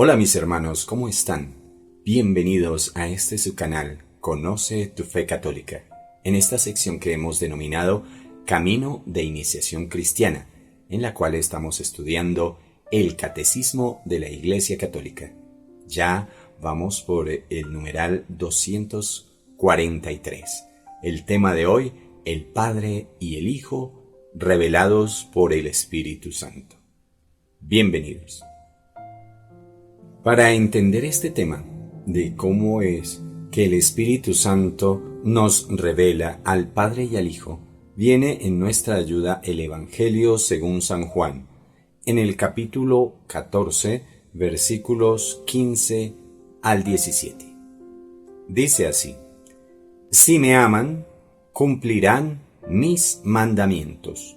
Hola mis hermanos, ¿cómo están? Bienvenidos a este su canal, Conoce tu Fe Católica, en esta sección que hemos denominado Camino de Iniciación Cristiana, en la cual estamos estudiando el Catecismo de la Iglesia Católica. Ya vamos por el numeral 243. El tema de hoy, el Padre y el Hijo, revelados por el Espíritu Santo. Bienvenidos. Para entender este tema de cómo es que el Espíritu Santo nos revela al Padre y al Hijo, viene en nuestra ayuda el Evangelio según San Juan, en el capítulo 14, versículos 15 al 17. Dice así: Si me aman, cumplirán mis mandamientos,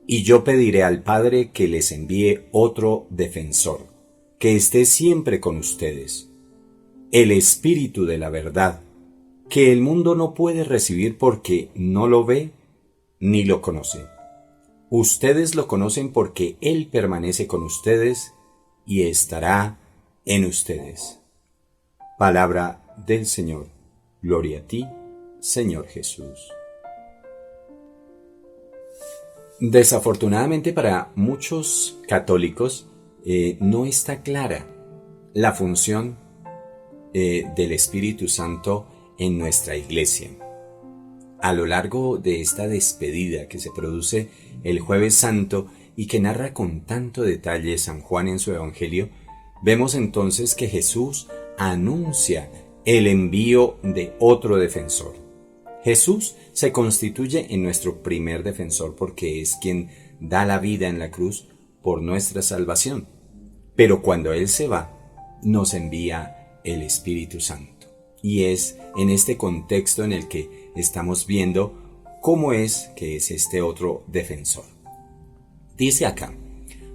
y yo pediré al Padre que les envíe otro defensor, que esté siempre con ustedes, el Espíritu de la verdad, que el mundo no puede recibir porque no lo ve ni lo conoce. Ustedes lo conocen porque Él permanece con ustedes y estará en ustedes. Palabra del Señor. Gloria a ti, Señor Jesús. Desafortunadamente para muchos católicos, no está clara la función del Espíritu Santo en nuestra iglesia. A lo largo de esta despedida que se produce el Jueves Santo y que narra con tanto detalle San Juan en su Evangelio, vemos entonces que Jesús anuncia el envío de otro defensor. Jesús se constituye en nuestro primer defensor porque es quien da la vida en la cruz por nuestra salvación. Pero cuando Él se va, nos envía el Espíritu Santo. Y es en este contexto en el que estamos viendo cómo es que es este otro defensor. Dice acá: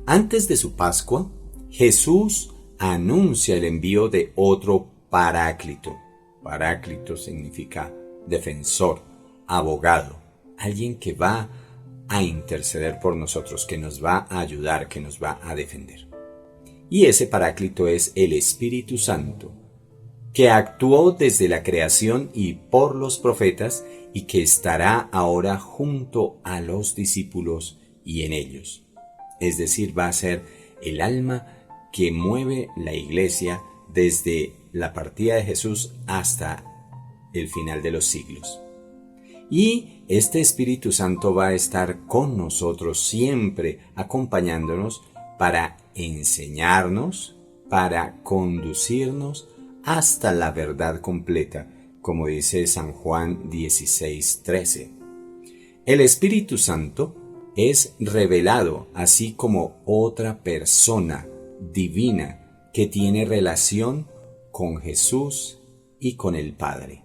antes de su Pascua, Jesús anuncia el envío de otro Paráclito. Paráclito significa defensor, abogado, alguien que va a interceder por nosotros, que nos va a ayudar, que nos va a defender. Y ese Paráclito es el Espíritu Santo, que actuó desde la creación y por los profetas y que estará ahora junto a los discípulos y en ellos. Es decir, va a ser el alma que mueve la iglesia desde la partida de Jesús hasta el final de los siglos. Y este Espíritu Santo va a estar con nosotros siempre, acompañándonos para enseñarnos, para conducirnos hasta la verdad completa, como dice San Juan 16:13. El Espíritu Santo es revelado así como otra persona divina que tiene relación con Jesús y con el Padre.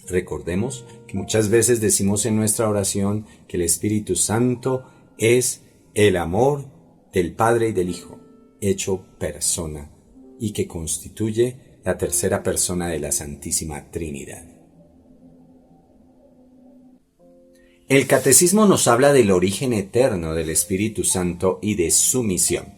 Recordemos que muchas veces decimos en nuestra oración que el Espíritu Santo es el amor del Padre y del Hijo, hecho persona, y que constituye la tercera persona de la Santísima Trinidad. El Catecismo nos habla del origen eterno del Espíritu Santo y de su misión.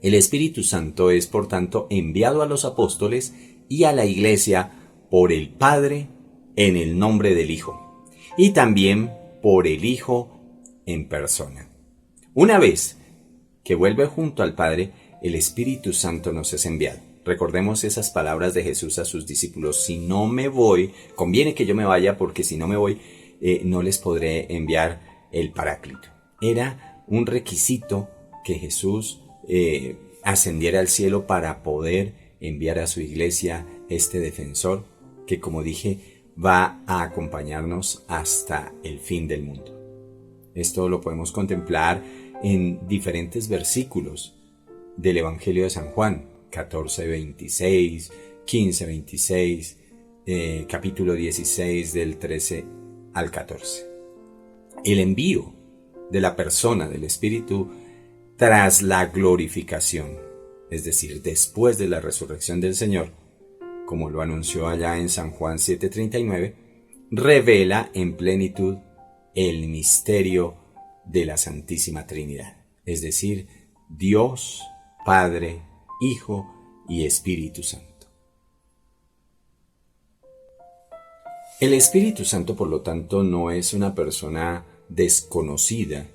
El Espíritu Santo es, por tanto, enviado a los apóstoles y a la Iglesia por el Padre en el nombre del Hijo, y también por el Hijo en persona. Una vez que vuelve junto al Padre, el Espíritu Santo nos es enviado. Recordemos esas palabras de Jesús a sus discípulos: si no me voy, conviene que yo me vaya, porque si no me voy, no les podré enviar el Paráclito. Era un requisito que Jesús ascendiera al cielo para poder enviar a su iglesia este defensor que, como dije, va a acompañarnos hasta el fin del mundo. Esto lo podemos contemplar en diferentes versículos del Evangelio de San Juan, 14:26, 15:26, capítulo 16 del 13 al 14. El envío de la persona del Espíritu tras la glorificación, es decir, después de la resurrección del Señor, como lo anunció allá en San Juan 7:39, revela en plenitud el misterio de la Santísima Trinidad, es decir, Dios, Padre, Hijo y Espíritu Santo. El Espíritu Santo, por lo tanto, no es una persona desconocida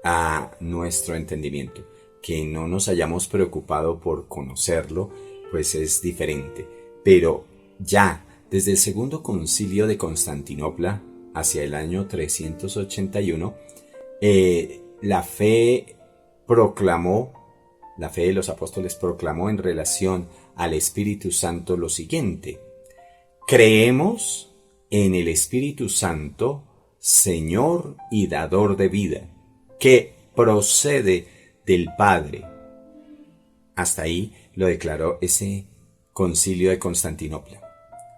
a nuestro entendimiento. Que no nos hayamos preocupado por conocerlo, pues es diferente. Pero ya desde el Segundo Concilio de Constantinopla, hacia el año 381, la fe de los apóstoles proclamó en relación al Espíritu Santo lo siguiente: creemos en el Espíritu Santo, Señor y dador de vida, que procede del Padre. Hasta ahí lo declaró ese concilio de Constantinopla.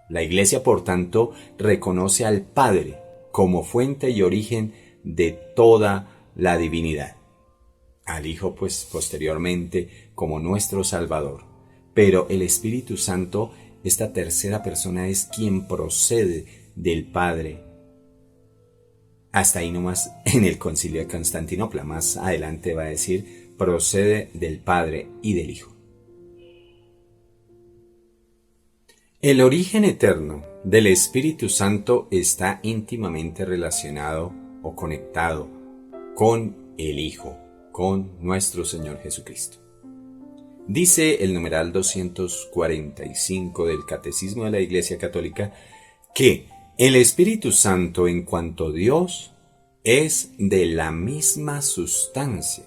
La Iglesia, por tanto, reconoce al Padre como fuente y origen de toda la divinidad. Al Hijo, pues, posteriormente, como nuestro Salvador. Pero el Espíritu Santo, esta tercera persona, es quien procede del Padre. Hasta ahí nomás en el concilio de Constantinopla. Más adelante va a decir, procede del Padre y del Hijo. El origen eterno del Espíritu Santo está íntimamente relacionado o conectado con el Hijo, con nuestro Señor Jesucristo. Dice el numeral 245 del Catecismo de la Iglesia Católica que el Espíritu Santo, en cuanto Dios, es de la misma sustancia,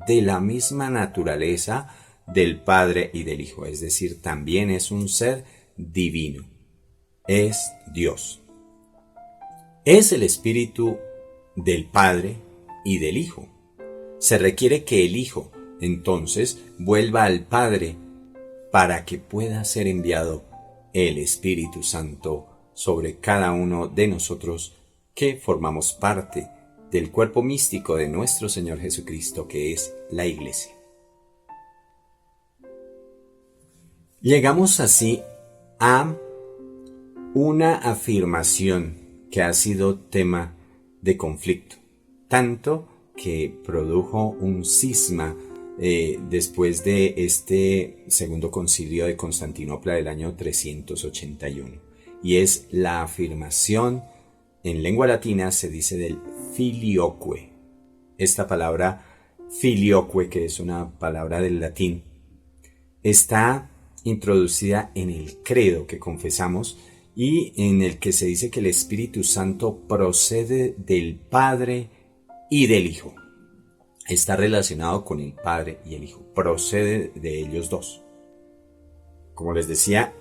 de la misma naturaleza del Padre y del Hijo. Es decir, también es un ser divino. Es Dios. Es el Espíritu del Padre y del Hijo. Se requiere que el Hijo, entonces, vuelva al Padre para que pueda ser enviado el Espíritu Santo sobre cada uno de nosotros que formamos parte del cuerpo místico de nuestro Señor Jesucristo, que es la Iglesia. Llegamos así a una afirmación que ha sido tema de conflicto, tanto que produjo un cisma después de este Segundo Concilio de Constantinopla del año 381. Y es la afirmación, en lengua latina se dice del filioque. Esta palabra filioque, que es una palabra del latín, está introducida en el credo que confesamos y en el que se dice que el Espíritu Santo procede del Padre y del Hijo. Está relacionado con el Padre y el Hijo, procede de ellos dos. Como les decía,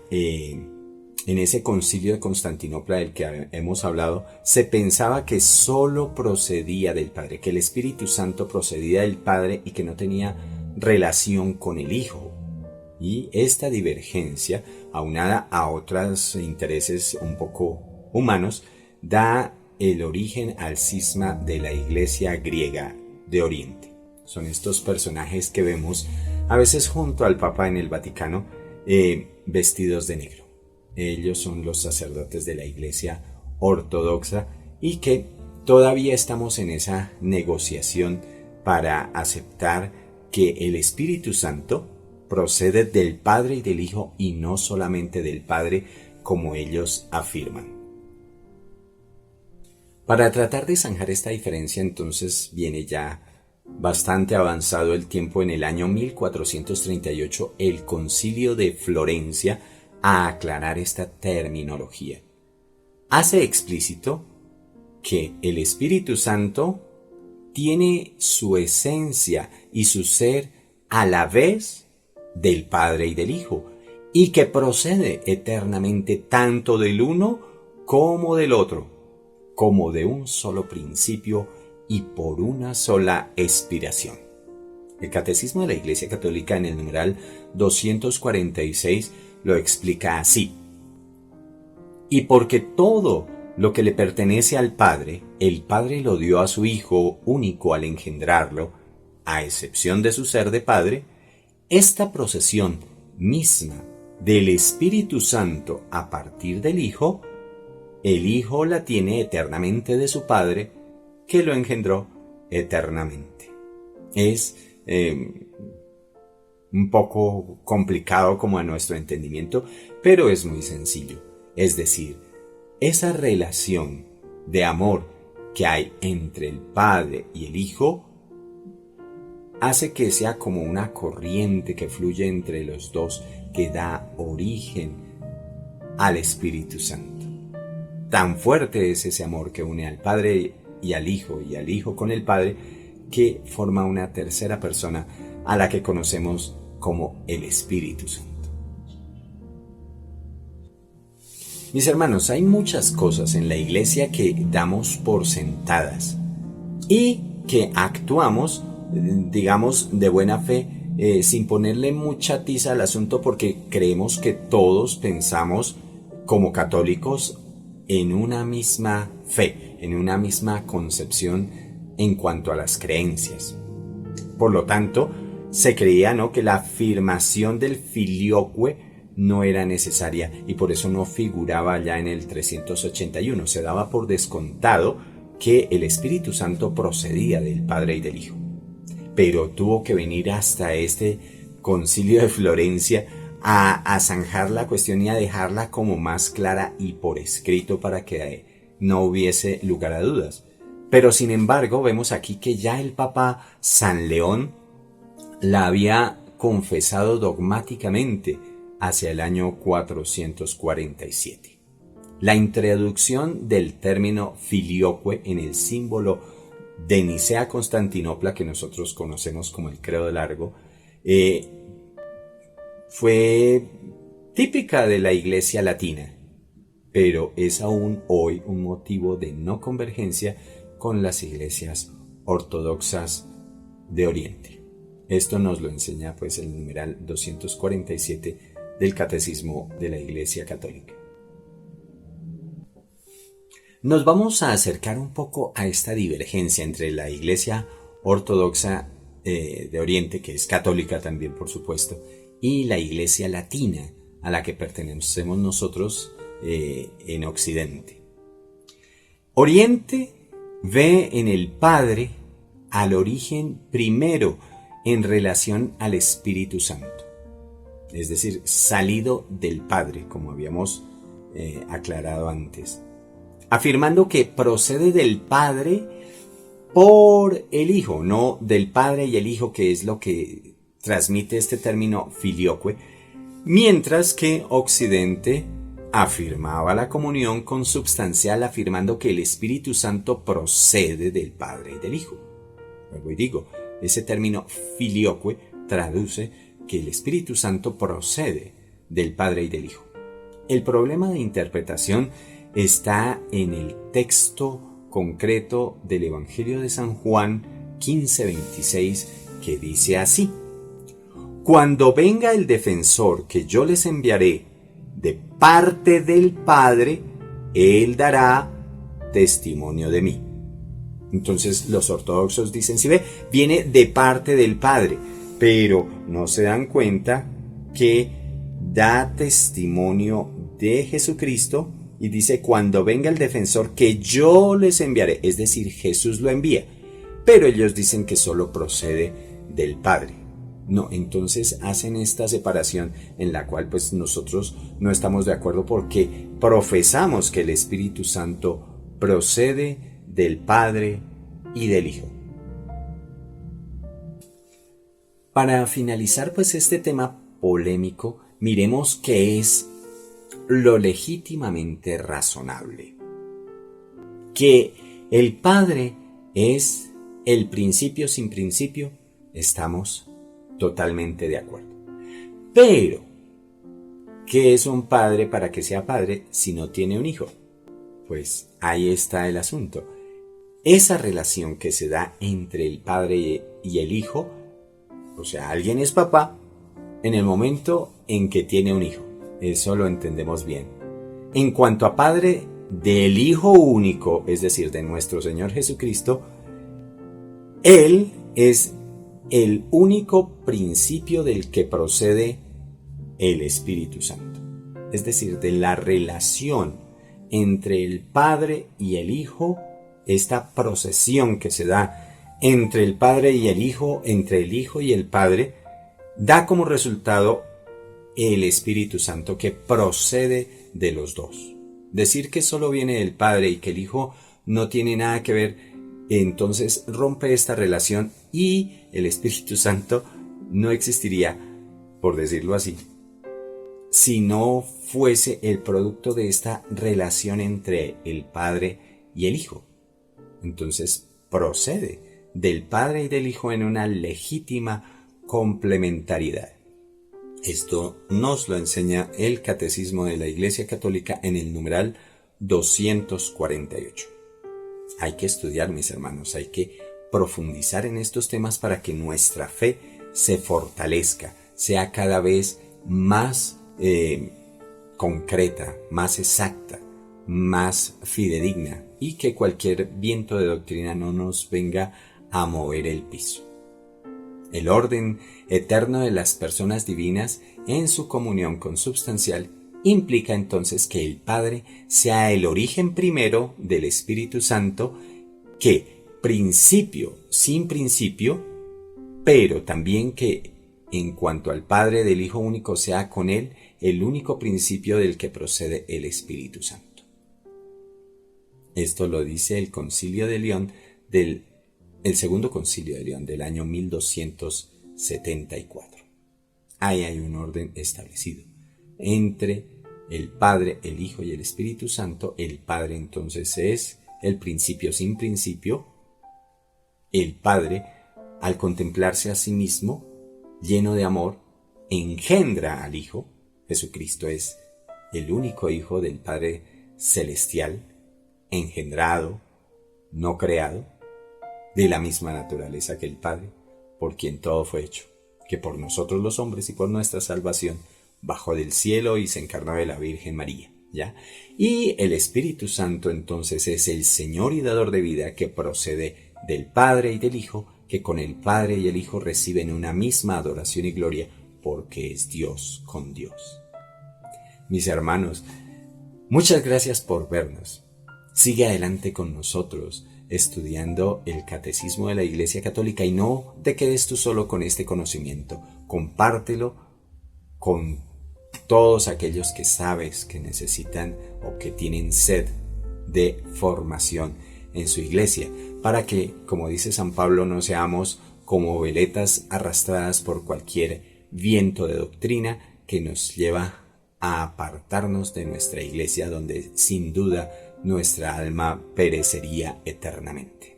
en ese concilio de Constantinopla del que hemos hablado, se pensaba que solo procedía del Padre, que el Espíritu Santo procedía del Padre y que no tenía relación con el Hijo. Y esta divergencia, aunada a otros intereses un poco humanos, da el origen al cisma de la Iglesia griega de Oriente. Son estos personajes que vemos a veces junto al Papa en el Vaticano, vestidos de negro. Ellos son los sacerdotes de la Iglesia ortodoxa y que todavía estamos en esa negociación para aceptar que el Espíritu Santo procede del Padre y del Hijo y no solamente del Padre como ellos afirman. Para tratar de zanjar esta diferencia, entonces viene ya bastante avanzado el tiempo, en el año 1438, el Concilio de Florencia a aclarar esta terminología. Hace explícito que el Espíritu Santo tiene su esencia y su ser a la vez del Padre y del Hijo, y que procede eternamente tanto del uno como del otro, como de un solo principio y por una sola expiración. El Catecismo de la Iglesia Católica, en el numeral 246, lo explica así: y porque todo lo que le pertenece al Padre, el Padre lo dio a su Hijo único al engendrarlo, a excepción de su ser de Padre, esta procesión misma del Espíritu Santo a partir del Hijo, el Hijo la tiene eternamente de su Padre, que lo engendró eternamente. Es un poco complicado como a nuestro entendimiento, pero es muy sencillo. Es decir, esa relación de amor que hay entre el Padre y el Hijo hace que sea como una corriente que fluye entre los dos, que da origen al Espíritu Santo. Tan fuerte es ese amor que une al Padre y al Hijo con el Padre, que forma una tercera persona a la que conocemos como el Espíritu Santo. Mis hermanos, hay muchas cosas en la iglesia que damos por sentadas y que actuamos, digamos, de buena fe, sin ponerle mucha tiza al asunto, porque creemos que todos pensamos como católicos en una misma fe, en una misma concepción en cuanto a las creencias. Por lo tanto, se creía, ¿no?, que la afirmación del filioque no era necesaria y por eso no figuraba ya en el 381. Se daba por descontado que el Espíritu Santo procedía del Padre y del Hijo. Pero tuvo que venir hasta este concilio de Florencia a zanjar la cuestión y a dejarla como más clara y por escrito para que no hubiese lugar a dudas. Pero sin embargo vemos aquí que ya el Papa San León la había confesado dogmáticamente hacia el año 447. La introducción del término filioque en el símbolo de Nicea-Constantinopla, que nosotros conocemos como el Credo Largo, fue típica de la Iglesia latina, pero es aún hoy un motivo de no convergencia con las iglesias ortodoxas de Oriente. Esto nos lo enseña pues el numeral 247 del Catecismo de la Iglesia Católica. Nos vamos a acercar un poco a esta divergencia entre la Iglesia ortodoxa de Oriente, que es católica también por supuesto, y la Iglesia latina a la que pertenecemos nosotros en Occidente. Oriente ve en el Padre al origen primero en relación al Espíritu Santo, es decir, salido del Padre, como habíamos aclarado antes, afirmando que procede del Padre por el Hijo, no del Padre y el Hijo, que es lo que transmite este término filioque, mientras que Occidente afirmaba la comunión consubstancial, afirmando que el Espíritu Santo procede del Padre y del Hijo. Luego digo, ese término filioque traduce que el Espíritu Santo procede del Padre y del Hijo. El problema de interpretación está en el texto concreto del Evangelio de San Juan 15:26, que dice así: Cuando venga el defensor que yo les enviaré de parte del Padre, Él dará testimonio de mí. Entonces los ortodoxos dicen, si ve, viene de parte del Padre, pero no se dan cuenta que da testimonio de Jesucristo y dice, cuando venga el defensor que yo les enviaré, es decir, Jesús lo envía, pero ellos dicen que solo procede del Padre. No, entonces hacen esta separación en la cual pues nosotros no estamos de acuerdo, porque profesamos que el Espíritu Santo procede del Padre y del Hijo. Para finalizar pues este tema polémico, miremos qué es lo legítimamente razonable. Que el Padre es el principio sin principio, estamos totalmente de acuerdo. Pero, ¿qué es un padre para que sea padre si no tiene un hijo? Pues ahí está el asunto. Esa relación que se da entre el padre y el hijo, o sea, alguien es papá en el momento en que tiene un hijo. Eso lo entendemos bien. En cuanto a padre del Hijo único, es decir, de nuestro Señor Jesucristo, Él es el único principio del que procede el Espíritu Santo. Es decir, de la relación entre el Padre y el Hijo, esta procesión que se da entre el Padre y el Hijo, entre el Hijo y el Padre, da como resultado el Espíritu Santo que procede de los dos. Decir que solo viene del Padre y que el Hijo no tiene nada que ver, entonces rompe esta relación y el Espíritu Santo no existiría, por decirlo así, si no fuese el producto de esta relación entre el Padre y el Hijo. Entonces procede del Padre y del Hijo en una legítima complementariedad. Esto nos lo enseña el Catecismo de la Iglesia Católica en el numeral 248. Hay que estudiar, mis hermanos, hay que profundizar en estos temas para que nuestra fe se fortalezca, sea cada vez más concreta, más exacta, más fidedigna y que cualquier viento de doctrina no nos venga a mover el piso. El orden eterno de las personas divinas en su comunión consubstancial implica entonces que el Padre sea el origen primero del Espíritu Santo, que principio sin principio, pero también que en cuanto al Padre del Hijo único sea con él el único principio del que procede el Espíritu Santo. Esto lo dice el Concilio de León el segundo Concilio de León del año 1274. Ahí hay un orden establecido entre el Padre, el Hijo y el Espíritu Santo. El Padre entonces es el principio sin principio. El Padre, al contemplarse a sí mismo, lleno de amor, engendra al Hijo. Jesucristo es el único Hijo del Padre Celestial, engendrado, no creado, de la misma naturaleza que el Padre, por quien todo fue hecho, que por nosotros los hombres y por nuestra salvación bajó del cielo y se encarnó de la Virgen María, ¿ya? Y el Espíritu Santo entonces es el Señor y dador de vida que procede del Padre y del Hijo, que con el Padre y el Hijo reciben una misma adoración y gloria, porque es Dios con Dios. Mis hermanos, muchas gracias por vernos. Sigue adelante con nosotros, estudiando el Catecismo de la Iglesia Católica, y no te quedes tú solo con este conocimiento. Compártelo con todos aquellos que sabes que necesitan o que tienen sed de formación en su iglesia, para que, como dice San Pablo, no seamos como veletas arrastradas por cualquier viento de doctrina que nos lleva a apartarnos de nuestra iglesia, donde sin duda nuestra alma perecería eternamente.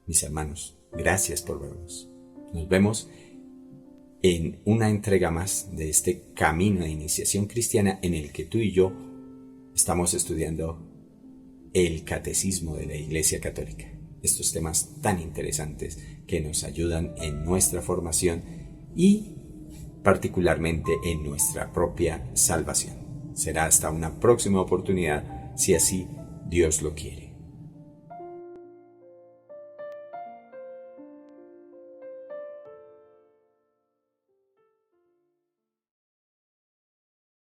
Mis hermanos, gracias por vernos. Nos vemos en una entrega más de este camino de iniciación cristiana en el que tú y yo estamos estudiando el Catecismo de la Iglesia Católica. Estos temas tan interesantes que nos ayudan en nuestra formación y particularmente en nuestra propia salvación. Será hasta una próxima oportunidad, si así Dios lo quiere.